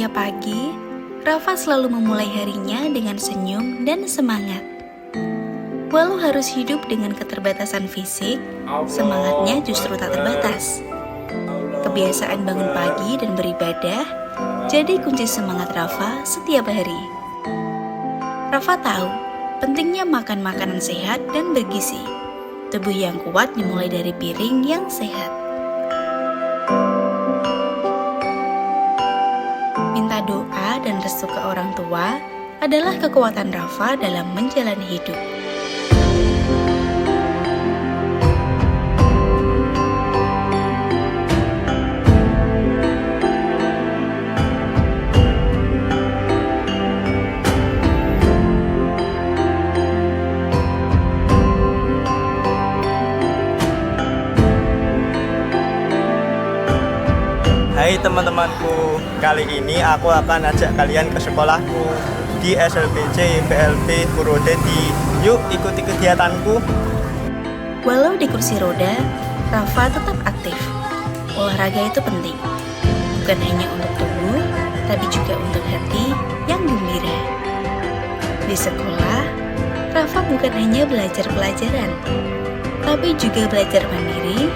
Setiap pagi, Rafa selalu memulai harinya dengan senyum dan semangat. Walau harus hidup dengan keterbatasan fisik, semangatnya justru tak terbatas. Kebiasaan bangun pagi dan beribadah jadi kunci semangat Rafa setiap hari. Rafa tahu pentingnya makan makanan sehat dan bergizi. Tubuh yang kuat dimulai dari piring yang sehat. Minta doa dan restu ke orang tua adalah kekuatan Rafa dalam menjalani hidup. Hai teman-temanku, kali ini aku akan ajak kalian ke sekolahku di SLBC PLP Purwodadi. Yuk ikuti kegiatanku. Walau di kursi roda, Rafa tetap aktif. Olahraga itu penting, bukan hanya untuk tubuh, tapi juga untuk hati yang gembira. Di sekolah, Rafa bukan hanya belajar pelajaran, tapi juga belajar mandiri,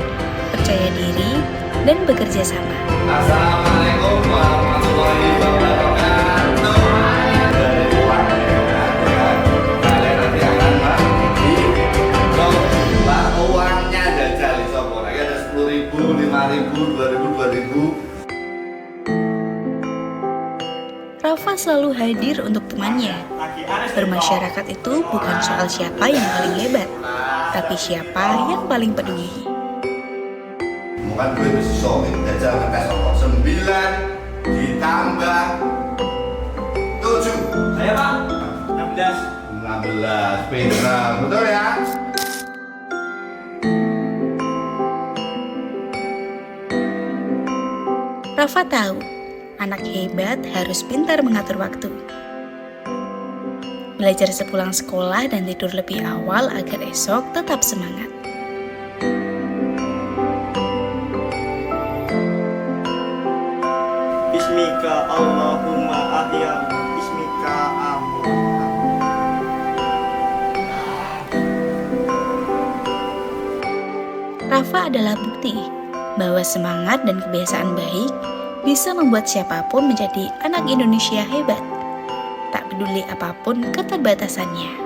percaya diri, dan bekerja sama. Assalamualaikum warahmatullahi wabarakatuh. Kalian nanti akan Pak uangnya jajal di Sopo. Lagi ada 10.000, 5.000, 2.000, 2.000. Rafa selalu hadir untuk temannya. Bermasyarakat itu bukan soal siapa yang paling hebat, tapi siapa yang paling peduli. Bukan gue bisa jajal ngetes Sopo 9 ditambah 7. Saya Pak, 16. 16, pintar, betul ya? Rafa tahu, anak hebat harus pintar mengatur waktu. Belajar sepulang sekolah dan tidur lebih awal agar esok tetap semangat. Bismika Allahumma ahya, Bismika amun. Rafa adalah bukti bahwa semangat dan kebiasaan baik bisa membuat siapapun menjadi anak Indonesia hebat, tak peduli apapun keterbatasannya.